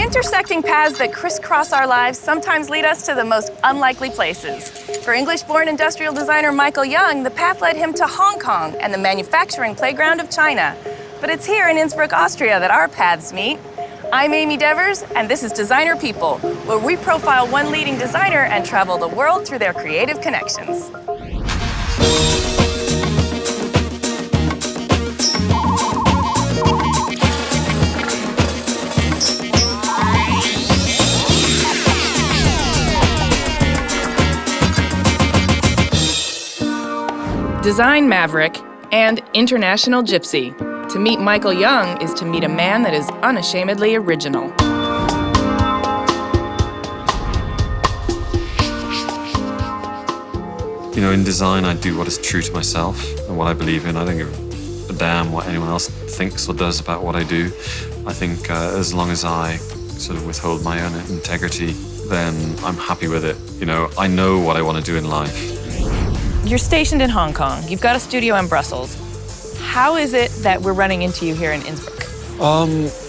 intersecting paths that crisscross our lives sometimes lead us to the most unlikely places. For English-born industrial designer Michael Young, the path led him to Hong Kong and the manufacturing playground of China. But it's here in Innsbruck, Austria that our paths meet. I'm Amy Devers, and this is Designer People, where we profile one leading designer and travel the world through their creative connections. Design maverick and international gypsy. To meet Michael Young is to meet a man that is unashamedly original. You know, in design, I do what is true to myself and what I believe in. I don't give a damn what anyone else thinks or does about what I do. I think as long as I sort of withhold my own integrity, then I'm happy with it. You know, I know what I want to do in life. You're stationed in Hong Kong. You've got a studio in Brussels. How is it that we're running into you here in Innsbruck?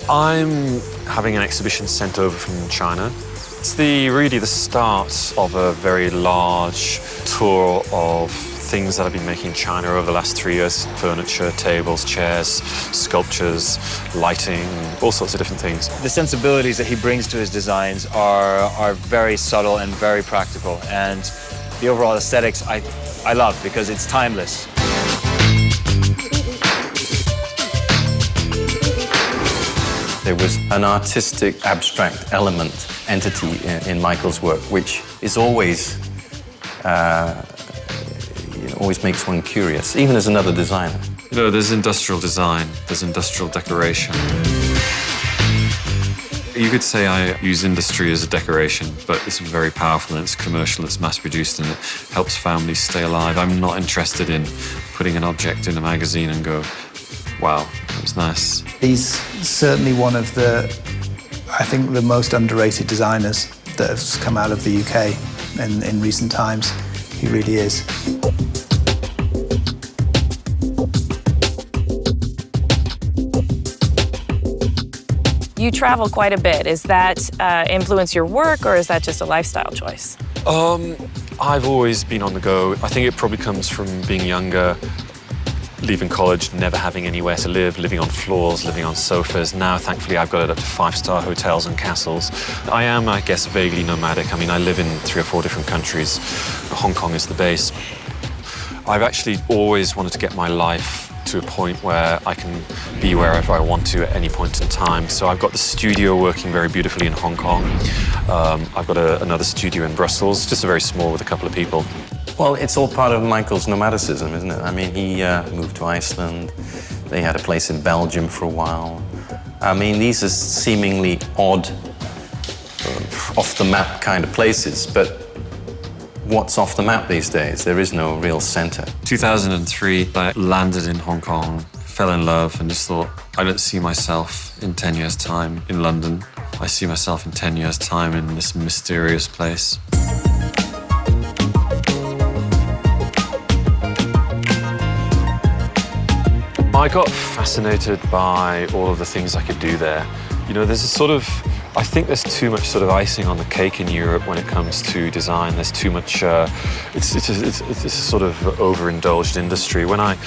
I'm having an exhibition sent over from China. It's really the start of a very large tour of things that I've been making in China over the last 3 years. Furniture, tables, chairs, sculptures, lighting, all sorts of different things. The sensibilities that he brings to his designs are very subtle and very practical. And the overall aesthetics I love because it's timeless. There was an artistic, abstract element, entity in Michael's work, which is always, always makes one curious, even as another designer. You know, there's industrial design, there's industrial decoration. You could say I use industry as a decoration, but it's very powerful and it's commercial, it's mass-produced, and it helps families stay alive. I'm not interested in putting an object in a magazine and go, wow, that was nice. He's certainly one of the, I think, the most underrated designers that has come out of the UK in recent times. He really is. You travel quite a bit. Is that influence your work, or is that just a lifestyle choice? I've always been on the go. I think it probably comes from being younger, leaving college, never having anywhere to live, living on floors, living on sofas. Now, thankfully, I've got it up to 5-star hotels and castles. I am, I guess, vaguely nomadic. I mean, I live in 3 or 4 different countries. Hong Kong is the base. I've actually always wanted to get my life to a point where I can be wherever I want to at any point in time. So I've got the studio working very beautifully in Hong Kong. I've got another studio in Brussels, just a very small with a couple of people. Well, it's all part of Michael's nomadicism, isn't it? I mean, he moved to Iceland. They had a place in Belgium for a while. I mean, these are seemingly odd, off-the-map kind of places, but what's off the map these days? There is no real center. 2003, I landed in Hong Kong, fell in love, and just thought, I don't see myself in 10 years' time in London. I see myself in 10 years' time in this mysterious place. I got fascinated by all of the things I could do there. You know, there's a sort of, I think there's too much sort of icing on the cake in Europe when it comes to design. There's too much, it's a sort of overindulged industry. When I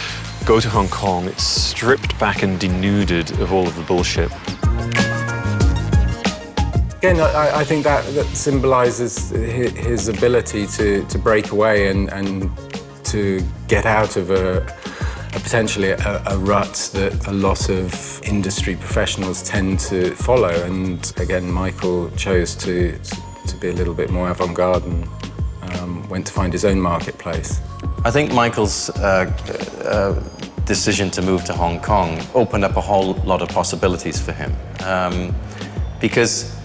go to Hong Kong, it's stripped back and denuded of all of the bullshit. Again, I think that symbolizes his ability to break away and to get out of potentially a rut that a lot of industry professionals tend to follow. And again, Michael chose to be a little bit more avant-garde and went to find his own marketplace. I think Michael's decision to move to Hong Kong opened up a whole lot of possibilities for him. Because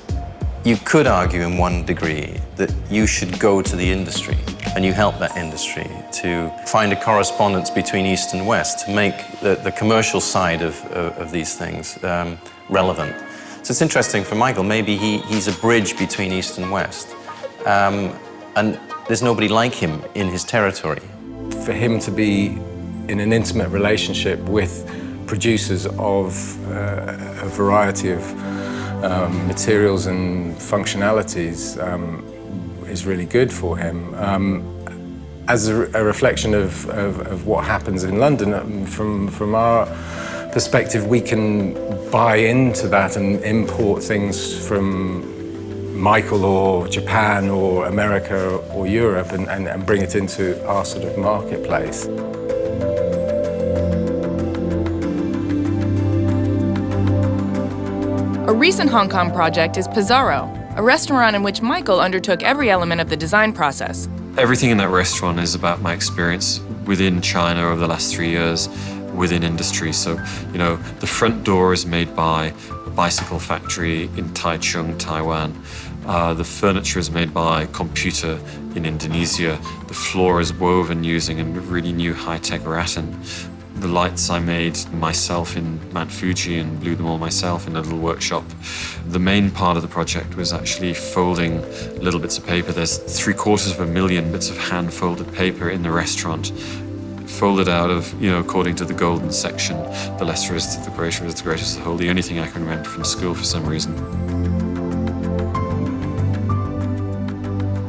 you could argue in one degree that you should go to the industry and you help that industry to find a correspondence between East and West, to make the commercial side of these things relevant. So it's interesting for Michael, maybe he's a bridge between East and West. And there's nobody like him in his territory. For him to be in an intimate relationship with producers of a variety of materials and functionalities is really good for him. As a reflection of what happens in London, from our perspective, we can buy into that and import things from Michael or Japan or America or Europe and bring it into our sort of marketplace. A recent Hong Kong project is Pizarro, a restaurant in which Michael undertook every element of the design process. Everything in that restaurant is about my experience within China over the last 3 years, within industry. So, you know, the front door is made by a bicycle factory in Taichung, Taiwan. The furniture is made by Computer in Indonesia. The floor is woven using a really new high-tech rattan. The lights I made myself in Mount Fuji and blew them all myself in a little workshop. The main part of the project was actually folding little bits of paper. There's 750,000 bits of hand-folded paper in the restaurant, folded out of, you know, according to the golden section. The lesser is the greater is the greatest of the whole. The only thing I can remember from school for some reason.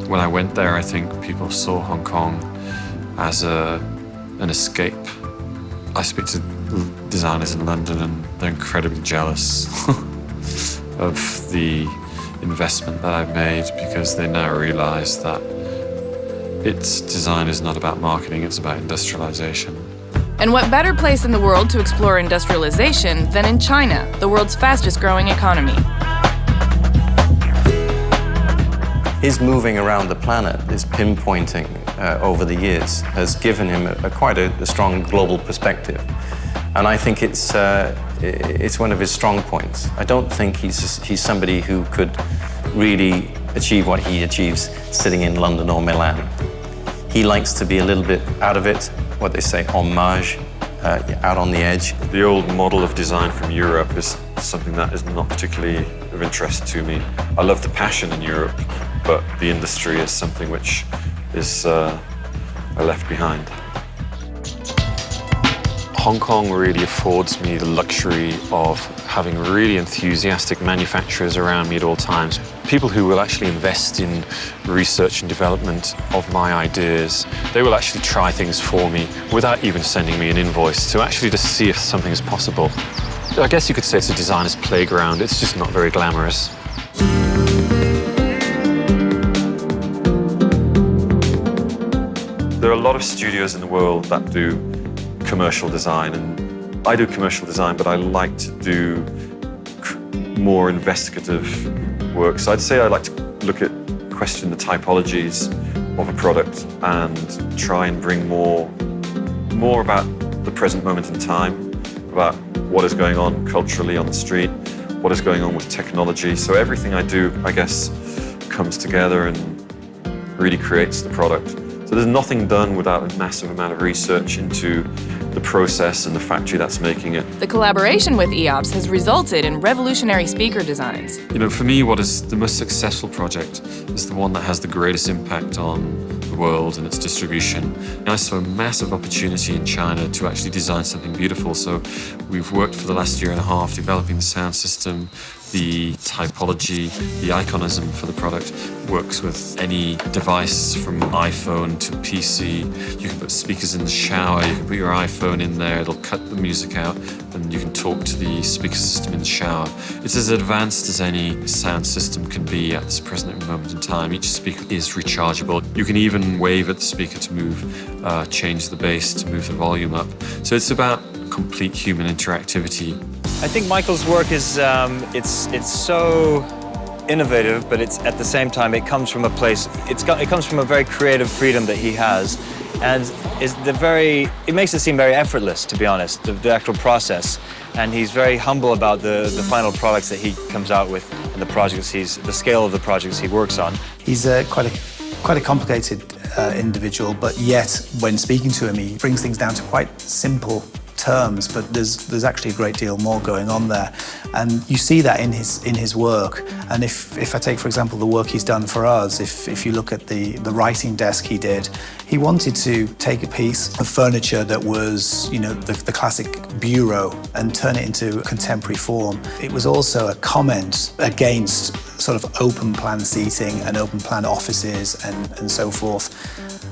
When I went there, I think people saw Hong Kong as an escape. I speak to designers in London and they're incredibly jealous of the investment that I've made because they now realize that its design is not about marketing, it's about industrialization. And what better place in the world to explore industrialization than in China, the world's fastest growing economy? His moving around the planet, his pinpointing over the years, has given him quite a strong global perspective. And I think it's one of his strong points. I don't think he's somebody who could really achieve what he achieves sitting in London or Milan. He likes to be a little bit out of it, what they say, en marge, out on the edge. The old model of design from Europe is something that is not particularly of interest to me. I love the passion in Europe, but the industry is something which is left behind. Hong Kong really affords me the luxury of having really enthusiastic manufacturers around me at all times. People who will actually invest in research and development of my ideas. They will actually try things for me without even sending me an invoice to actually just see if something is possible. I guess you could say it's a designer's playground. It's just not very glamorous. There are a lot of studios in the world that do commercial design, and I do commercial design, but I like to do more investigative work. So I'd say I like to question the typologies of a product and try and bring more about the present moment in time, about what is going on culturally on the street, what is going on with technology. So everything I do, I guess, comes together and really creates the product. So there's nothing done without a massive amount of research into the process and the factory that's making it. The collaboration with EOPS has resulted in revolutionary speaker designs. You know, for me, what is the most successful project is the one that has the greatest impact on the world and its distribution. And I saw a massive opportunity in China to actually design something beautiful. So we've worked for the last year and a half developing the sound system, the typology, the iconism for the product. Works with any device from iPhone to PC. You can put speakers in the shower, you can put your iPhone in there, it'll cut the music out, and you can talk to the speaker system in the shower. It's as advanced as any sound system can be at this present moment in time. Each speaker is rechargeable. You can even wave at the speaker to move, change the bass, to move the volume up. So it's about complete human interactivity. I think Michael's work is, it's so innovative, but it's at the same time, it comes from a place, it comes from a very creative freedom that he has. And it makes it seem very effortless, to be honest, the actual process. And he's very humble about the final products that he comes out with and the scale of the projects he works on. He's quite a complicated individual, but yet when speaking to him, he brings things down to quite simple terms, but there's actually a great deal more going on there. And you see that in his work. And if I take, for example, the work he's done for us, if you look at the writing desk he did, he wanted to take a piece of furniture that was, you know, the classic bureau and turn it into a contemporary form. It was also a comment against sort of open plan seating and open plan offices and so forth.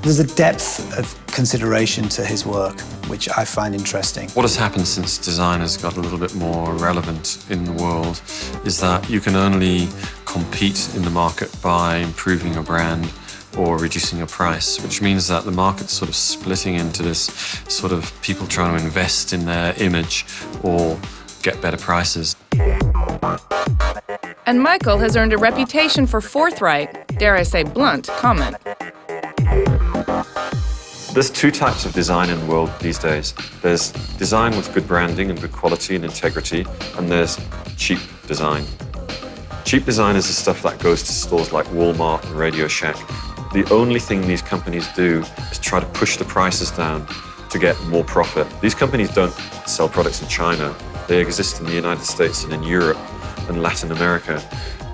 There's a depth of consideration to his work, which I find interesting. What has happened since design has got a little bit more relevant in the world is that you can only compete in the market by improving your brand or reducing your price, which means that the market's sort of splitting into this sort of people trying to invest in their image or get better prices. And Michael has earned a reputation for forthright, dare I say blunt, comment. There's two types of design in the world these days. There's design with good branding and good quality and integrity, and there's cheap design. Cheap design is the stuff that goes to stores like Walmart and Radio Shack. The only thing these companies do is try to push the prices down to get more profit. These companies don't sell products in China. They exist in the United States and in Europe and Latin America.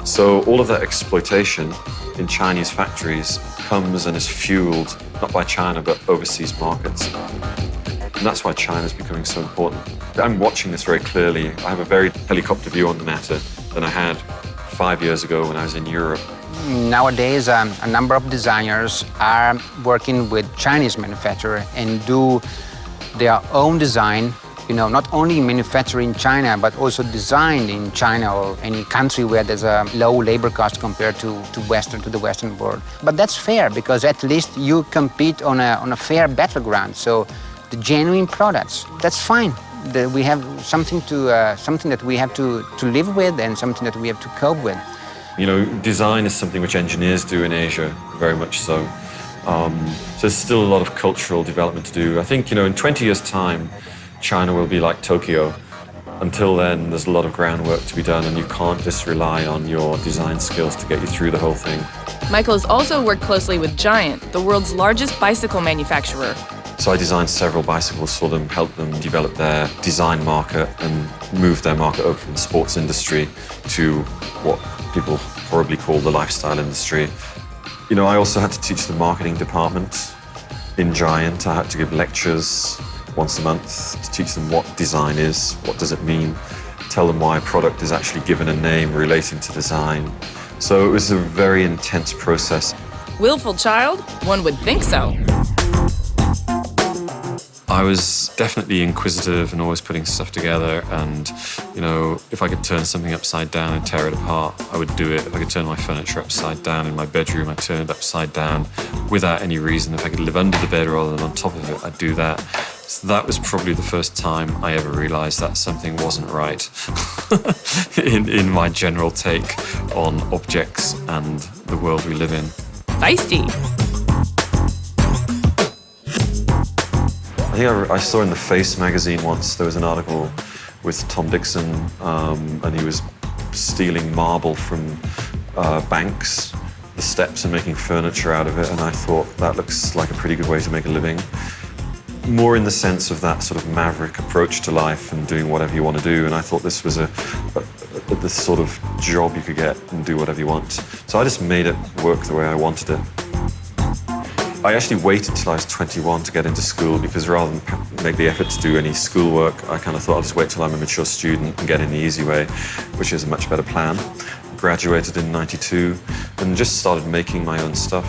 So all of that exploitation in Chinese factories comes and is fueled not by China, but overseas markets. And that's why China's becoming so important. I'm watching this very clearly. I have a very helicopter view on the matter than I had 5 years ago when I was in Europe. Nowadays, a number of designers are working with Chinese manufacturers and do their own design, you know, not only manufactured in China, but also designed in China or any country where there's a low labor cost compared to the Western world. But that's fair, because at least you compete on a fair battleground. So the genuine products, that's fine. We have something that we have to live with and something that we have to cope with. You know, design is something which engineers do in Asia, very much so. So there's still a lot of cultural development to do. I think, you know, in 20 years' time, China will be like Tokyo. Until then, there's a lot of groundwork to be done, and you can't just rely on your design skills to get you through the whole thing. Michael has also worked closely with Giant, the world's largest bicycle manufacturer. So I designed several bicycles for them, helped them develop their design market and move their market over from the sports industry to what people horribly call the lifestyle industry. You know, I also had to teach the marketing department in Giant. I had to give lectures once a month to teach them what design is, what does it mean, tell them why a product is actually given a name relating to design. So it was a very intense process. Willful child? One would think so. I was definitely inquisitive and always putting stuff together, and, you know, if I could turn something upside down and tear it apart, I would do it. If I could turn my furniture upside down in my bedroom, I'd turn it upside down without any reason. If I could live under the bed rather than on top of it, I'd do that. So that was probably the first time I ever realized that something wasn't right in my general take on objects and the world we live in. Feisty. I think I saw in the Face magazine once, there was an article with Tom Dixon, and he was stealing marble from banks, the steps, and making furniture out of it, and I thought that looks like a pretty good way to make a living. More in the sense of that sort of maverick approach to life and doing whatever you want to do, and I thought this was this sort of job you could get and do whatever you want. So I just made it work the way I wanted it. I actually waited till I was 21 to get into school, because rather than make the effort to do any schoolwork, I kind of thought I'll just wait till I'm a mature student and get in the easy way, which is a much better plan. Graduated in '92 and just started making my own stuff.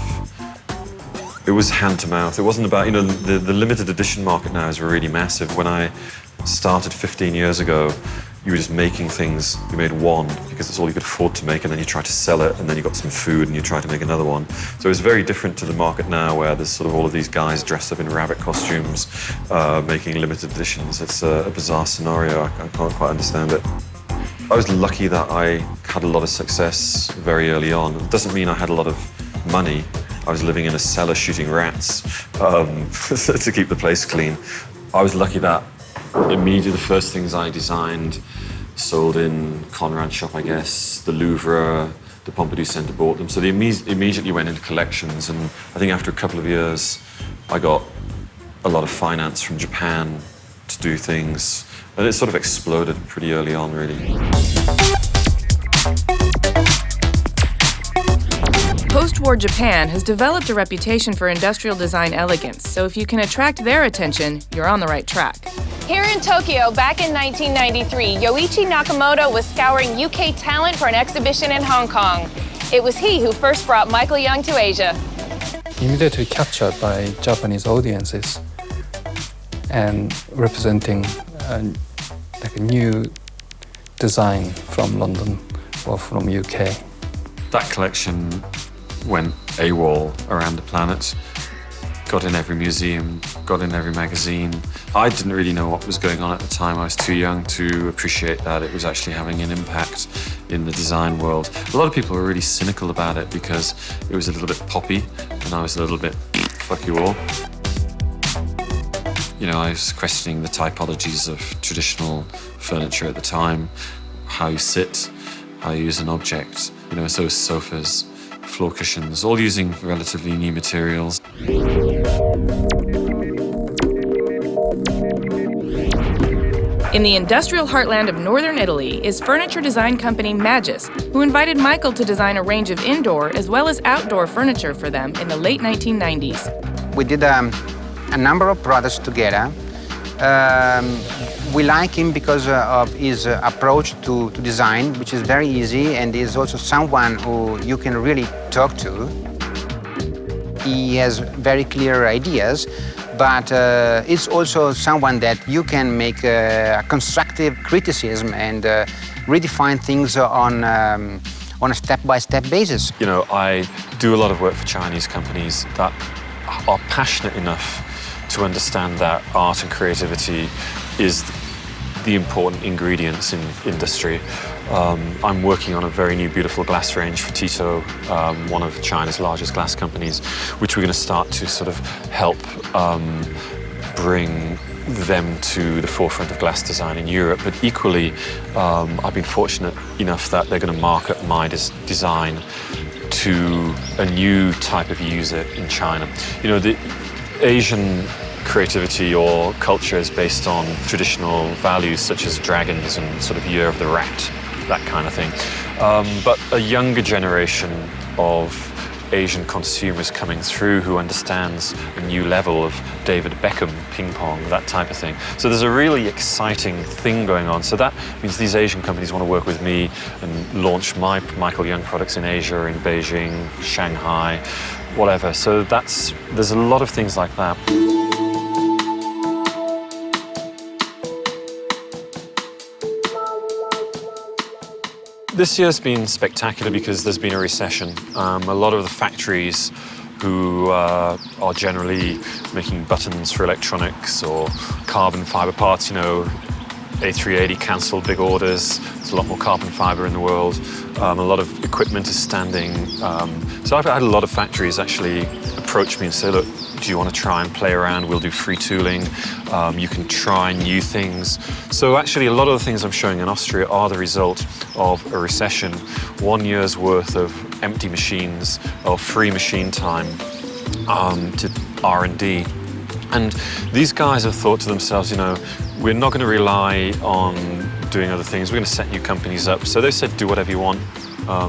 It was hand to mouth. It wasn't about, you know, the limited edition market now is really massive. When I started 15 years ago, you were just making things. You made one because it's all you could afford to make, and then you tried to sell it, and then you got some food and you tried to make another one. So it's very different to the market now, where there's sort of all of these guys dressed up in rabbit costumes making limited editions. It's a bizarre scenario. I can't quite understand it. I was lucky that I had a lot of success very early on. It doesn't mean I had a lot of money. I was living in a cellar shooting rats to keep the place clean. I was lucky that immediately the first things I designed sold in Conrad's shop, I guess, the Louvre, the Pompidou Centre bought them. So they immediately went into collections, and I think after a couple of years, I got a lot of finance from Japan to do things. And it sort of exploded pretty early on, really. Post-war Japan has developed a reputation for industrial design elegance, so if you can attract their attention, you're on the right track. Here in Tokyo, back in 1993, Yoichi Nakamoto was scouring UK talent for an exhibition in Hong Kong. It was he who first brought Michael Young to Asia. Immediately captured by Japanese audiences and representing like a new design from London or from UK. That collection went AWOL around the planet, got in every museum, got in every magazine. I didn't really know what was going on at the time. I was too young to appreciate that it was actually having an impact in the design world. A lot of people were really cynical about it because it was a little bit poppy and I was a little bit fuck you all. You know, I was questioning the typologies of traditional furniture at the time, how you sit, how you use an object, you know, so sofas, floor cushions, all using relatively new materials. In the industrial heartland of northern Italy is furniture design company Magis, who invited Michael to design a range of indoor as well as outdoor furniture for them in the late 1990s. We did a number of products together. We like him because of his approach to design, which is very easy, and he's also someone who you can really talk to. He has very clear ideas, but it's also someone that you can make a constructive criticism and redefine things on a step-by-step basis. You know, I do a lot of work for Chinese companies that are passionate enough to understand that art and creativity is the important ingredients in industry. I'm working on a very new, beautiful glass range for Tito, one of China's largest glass companies, which we're going to start to sort of help bring them to the forefront of glass design in Europe. But equally, I've been fortunate enough that they're going to market my design to a new type of user in China. You know, the Asian creativity or culture is based on traditional values such as dragons and sort of Year of the Rat, that kind of thing. But a younger generation of Asian consumers coming through who understands a new level of David Beckham, ping pong, that type of thing. So there's a really exciting thing going on. So that means these Asian companies want to work with me and launch my Michael Young products in Asia, in Beijing, Shanghai, whatever. So there's a lot of things like that. This year's been spectacular because there's been a recession. A lot of the factories who are generally making buttons for electronics or carbon fiber parts, you know, A380 cancelled big orders. There's a lot more carbon fiber in the world. A lot of equipment is standing. So I've had a lot of factories actually approach me and say, look, do you want to try and play around? We'll do free tooling. You can try new things. So actually a lot of the things I'm showing in Austria are the result of a recession. 1 year's worth of empty machines or free machine time to R&D. And these guys have thought to themselves, you know, we're not going to rely on doing other things. We're going to set new companies up. So they said, do whatever you want.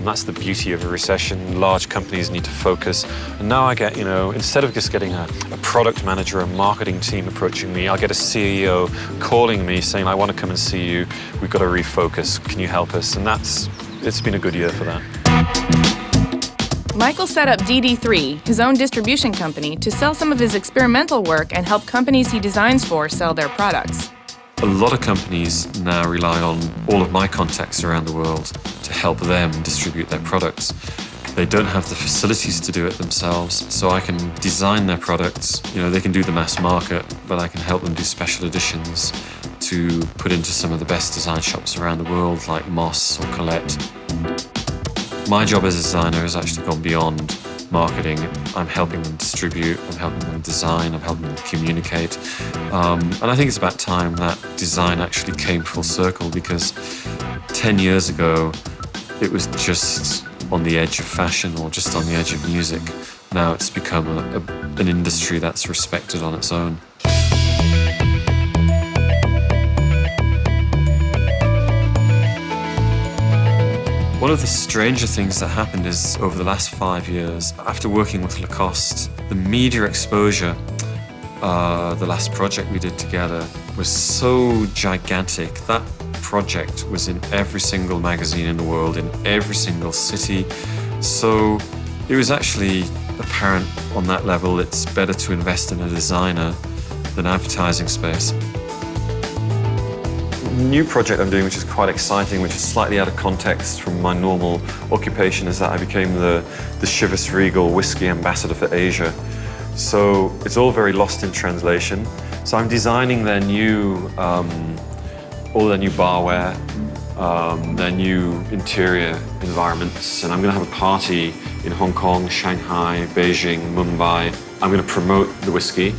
That's the beauty of a recession. Large companies need to focus. And now I get, you know, instead of just getting a product manager, a marketing team approaching me, I'll get a CEO calling me saying, I want to come and see you. We've got to refocus. Can you help us? And it's been a good year for that. Michael set up DD3, his own distribution company, to sell some of his experimental work and help companies he designs for sell their products. A lot of companies now rely on all of my contacts around the world to help them distribute their products. They don't have the facilities to do it themselves, so I can design their products. You know, they can do the mass market, but I can help them do special editions to put into some of the best design shops around the world, like Moss or Colette. My job as a designer has actually gone beyond marketing. I'm helping them distribute, I'm helping them design, I'm helping them communicate. And I think it's about time that design actually came full circle, because 10 years ago, it was just on the edge of fashion or just on the edge of music. Now it's become an industry that's respected on its own. One of the stranger things that happened is over the last 5 years, after working with Lacoste, the media exposure, the last project we did together, was so gigantic. That project was in every single magazine in the world, in every single city. So it was actually apparent on that level it's better to invest in a designer than advertising space. New project I'm doing, which is quite exciting, which is slightly out of context from my normal occupation, is that I became the Chivas Regal whiskey ambassador for Asia. So it's all very lost in translation. So I'm designing their new, all their new barware, their new interior environments, and I'm going to have a party in Hong Kong, Shanghai, Beijing, Mumbai. I'm going to promote the whiskey.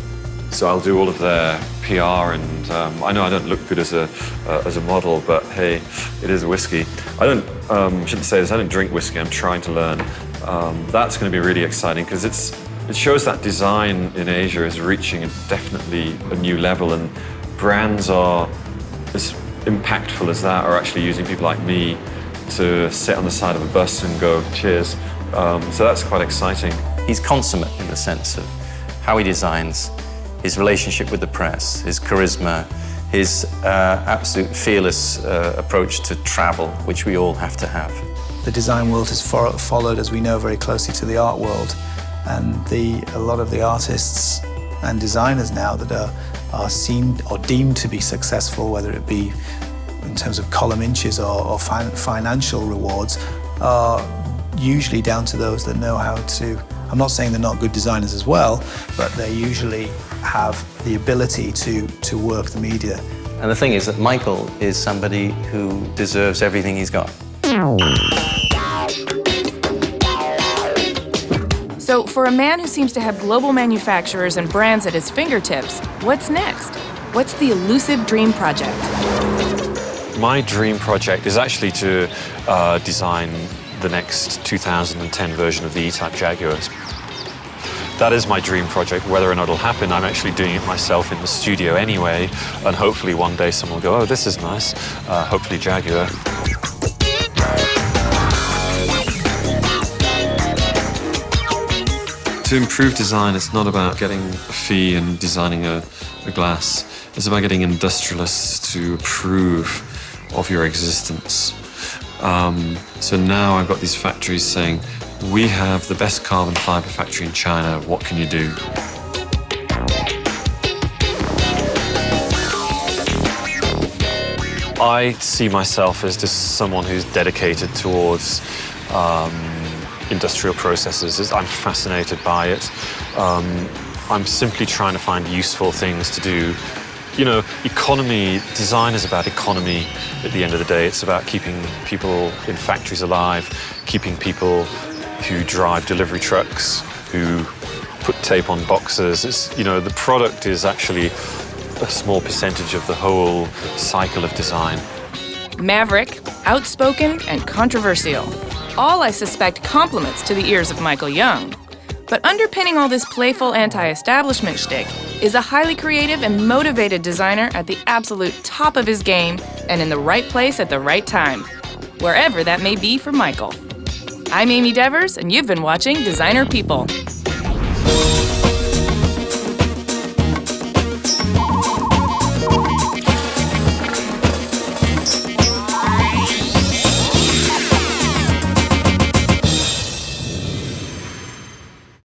So I'll do all of their PR, and I know I don't look good as a model, but hey, it is a whiskey. I shouldn't say this, I don't drink whiskey, I'm trying to learn. That's going to be really exciting because it shows that design in Asia is reaching definitely a new level, and brands are as impactful as that are actually using people like me to sit on the side of a bus and go, cheers. So that's quite exciting. He's consummate in the sense of how he designs, his relationship with the press, his charisma, his absolute fearless approach to travel, which we all have to have. The design world has followed, as we know, very closely to the art world, and a lot of the artists and designers now that are seen or deemed to be successful, whether it be in terms of column inches or financial rewards, are usually down to those that know how to. I'm not saying they're not good designers as well, but they usually have the ability to work the media. And the thing is that Michael is somebody who deserves everything he's got. So for a man who seems to have global manufacturers and brands at his fingertips, what's next? What's the elusive dream project? My dream project is actually to design the next 2010 version of the E-Type Jaguars. That is my dream project. Whether or not it'll happen, I'm actually doing it myself in the studio anyway, and hopefully one day someone will go, oh, this is nice, hopefully Jaguar. To improve design, it's not about getting a fee and designing a glass. It's about getting industrialists to approve of your existence. So now I've got these factories saying, we have the best carbon fiber factory in China, what can you do? I see myself as just someone who's dedicated towards industrial processes. I'm fascinated by it. I'm simply trying to find useful things to do. You know, design is about economy at the end of the day. It's about keeping people in factories alive, keeping people who drive delivery trucks, who put tape on boxes. The product is actually a small percentage of the whole cycle of design. Maverick, outspoken, and controversial. All, I suspect, compliments to the ears of Michael Young. But underpinning all this playful anti-establishment shtick is a highly creative and motivated designer at the absolute top of his game and in the right place at the right time, wherever that may be for Michael. I'm Amy Devers, and you've been watching Designer People.